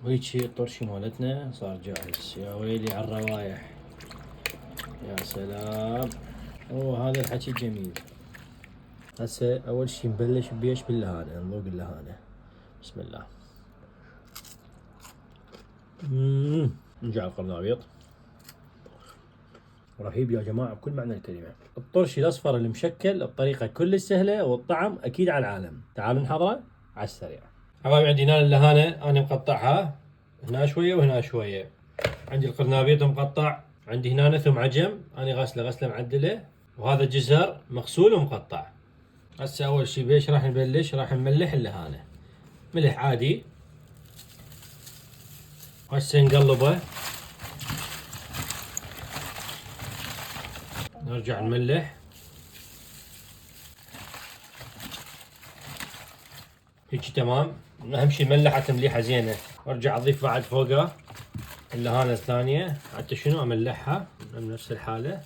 وهيجي الطرشي مالتنا صار جاهز. يا ويلي على الروايح، يا سلام. هذا الحكي جميل. هسه اول شي نبلش بيش باللهانة، نذوق اللهانة. بسم الله. نرجع القرنابيط. رهيب يا جماعة بكل معنى الكلمة. الطرشي الأصفر المشكل بطريقة كلش سهلة، والطعم أكيد على العالم. تعالوا نحضره على السريع. حبايبي عندي هنا اللهانة أنا مقطعها هنا شوية وهنا شوية. عندي القرنابيط مقطع، عندي هنا ثوم عجم أنا غسله معدلة، وهذا جزر مغسول ومقطع. هسه أول شي بيش راح نبلش، راح نملح اللهانة ملح عادي. هسه نقلبه، نرجع نملح. هيجي تمام. اهم شي نملحها تمليحه زينه، وارجع اضيف بعد فوقها اللهانه الثانيه حتى شنو املحها بنفس الحاله.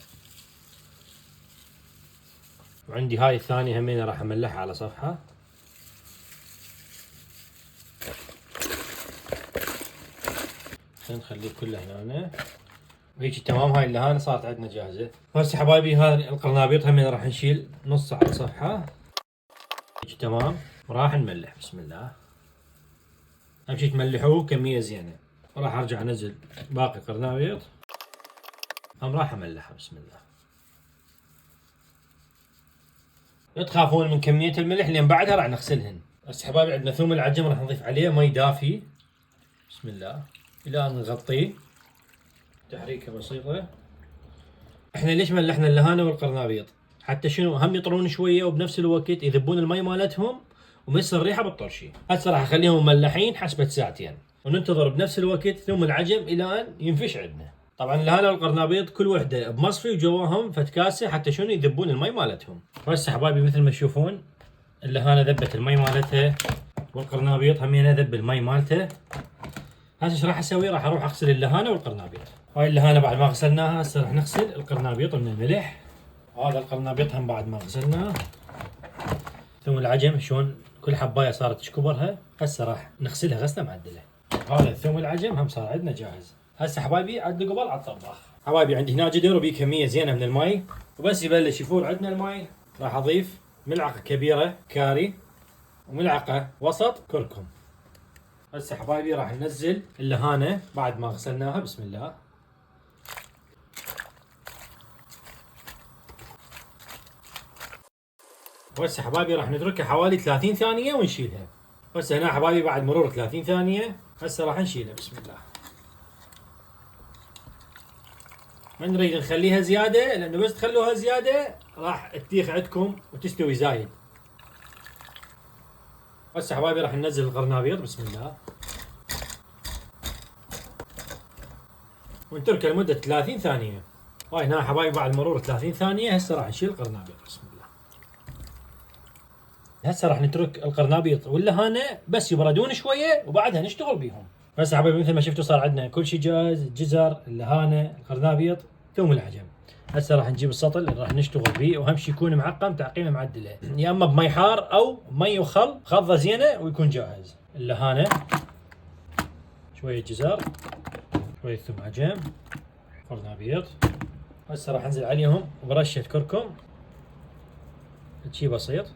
وعندي هاي الثانيه همينه راح املحها على صفحه. نخليه كله هنا. وهيجي تمام. هاي اللهانه صارت عندنا جاهزه. هسه حبايبي هاي القرنابيط همينه راح نشيل نص على صفحه. هيجي تمام. وراح نملح. بسم الله. اهم شي تملحوه كميه زينه. وراح ارجع انزل باقي قرنابيط، راح املحها. بسم الله. لا تخافون من كميه الملح لان بعدها راح نغسلهن. هسه حبايبي عندنا ثوم العجم راح نضيف عليه مي دافي. بسم الله. الى ان نغطيه تحريكه بسيطه. احنا ليش ملحنا اللهانه والقرنابيط؟ حتى شنو هم يطرون شويه وبنفس الوقت يذبون المي مالتهم وما يصير ريحه بالطرشي. هسه راح اخليهم مملحين حسبة ساعتين، وننتظر بنفس الوقت ثوم العجم الى ان ينفش عندنا. طبعا اللهانه والقرنابيط كل وحده بمصفي وجواهم فد كاسه حتى شنو يذبون المي مالتهم. هسه حبايبي مثل ما تشوفون اللهانه ذبت المي مالتها، والقرنابيط همينه ذب المي مالته. هسه ايش راح اسوي؟ راح اروح اغسل اللهانه والقرنابيط. هاي اللهانه بعد ما غسلناها هسه راح نغسل القرنابيط من الملح. هذا القرنابيط هم بعد ما غسلناه. ثم العجم شلون كل حبايه صارت تشكبرها، هسه راح نغسلها غسله معدله. هذا الثوم العجم هم صار عندنا جاهز. هسه حبايبي عدنا قبل على الطباخ. حبايبي عندي هنا جدر وبيه كميه زينه من المي، وبس يبلش يفور عندنا المي راح اضيف ملعقه كبيره كاري وملعقه وسط كركم. هسه حبايبي راح ننزل اللهانه بعد ما غسلناها. بسم الله. وهسه حبايبي راح نتركها حوالي 30 ثانيه ونشيلها. هسه هنا حبايبي بعد مرور 30 ثانيه هسه راح نشيلها. بسم الله. ما نريد نخليها زياده لانه بس تخلوها زياده راح تطيخ عندكم وتستوي زايد. هسه حبايبي راح ننزل القرنابيط. بسم الله. ونتركه لمده 30 ثانيه. هاي هنا حبايبي بعد مرور 30 ثانيه هسه راح نشيل القرنابيط. بسم الله. هسه راح نترك القرنابيط واللهانه بس يبردون شويه وبعدها نشتغل بيهم. هسه حبايبي مثل ما شفتوا صار عندنا كل شيء جاهز، الجزر، اللهانه، القرنابيط، ثوم العجم. هسه راح نجيب السطل اللي راح نشتغل به، واهم شيء يكون معقم تعقيمه معدله، يا اما بمي حار او مي وخل خضه زينه ويكون جاهز. اللهانه، شويه جزر، شويه ثوم عجم، قرنابيط. هسه راح انزل عليهم برشه كركم شي بسيط،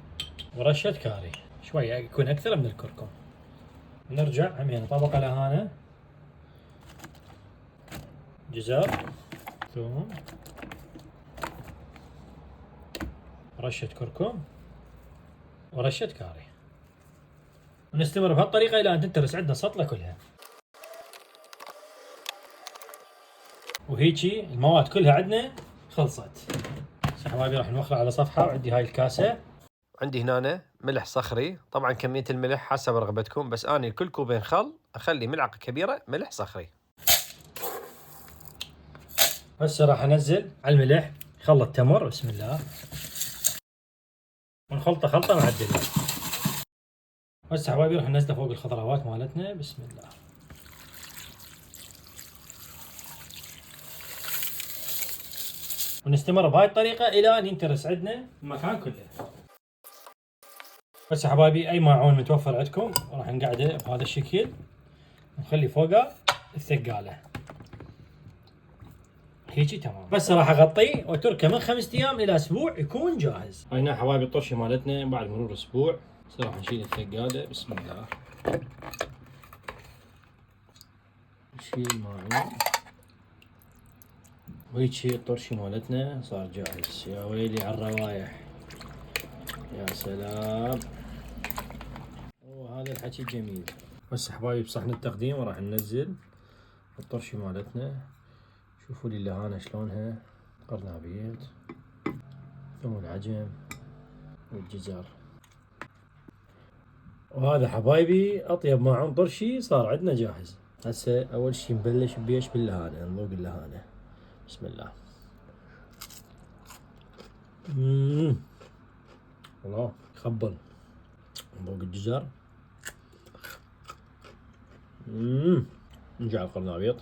ورشه كاري شويه يكون اكثر من الكركم. نرجع همين طبقه لهانه، جزر، ثوم، رشة كركم، ورشة كاري. ونستمر بهالطريقة إلى أن تنترس عندنا السطلة كلها. وهيجي المواد كلها عندنا خلصت. هسه حبايبي راح نوخر على صفحة، وعندي هاي الكاسة. عندي هنا ملح صخري، طبعا كمية الملح حسب رغبتكم، بس أنا كل كوبين خل أخلي ملعقة كبيرة ملح صخري. هسه راح أنزل على الملح خل التمر. بسم الله. ونخلطه خلطة معدلة. هسه حبايبي راح ننزله فوق الخضروات مالتنا. بسم الله. ونستمر بهاي الطريقة إلى أن ينترس عندنا المكان كله. هسه حبايبي أي ماعون متوفر عندكم راح نقعده بهذا الشكل ونخلي فوقه الثقالة هيجي تمام. بس راح اغطيه واتركه من 5 ايام الى اسبوع يكون جاهز. هنا حبايبي الطرشي مالتنا بعد مرور اسبوع. هسه راح نشيل الثقالة. بسم الله. نشيل الماعون وهيجي الطرشي مالتنا صار جاهز. يا ويلي على الروايح، يا سلام. وهذا الحكي جميل. بس حبايبي بصحن التقديم راح ننزل الطرشي مالتنا. شوفوا لي اللهانة شلونها، قرنابيط، ثوم العجم والجزر. وهذا حبايبي اطيب ماعون طرشي صار عندنا جاهز. هسه اول شي نبلش بيش باللهانة، نذوق اللهانة. بسم الله. الله يخبل. نذوق الجزر. نرجع القرنابيط.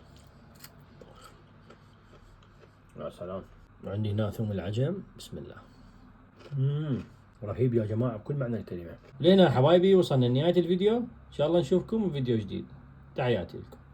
يا سلام. وعندي هنا ثوم العجم. بسم الله. رهيب يا جماعة بكل معنى الكلمة. لينا حبايبي وصلنا لنهاية الفيديو. ان شاء الله نشوفكم بفيديو جديد. تحياتي لكم.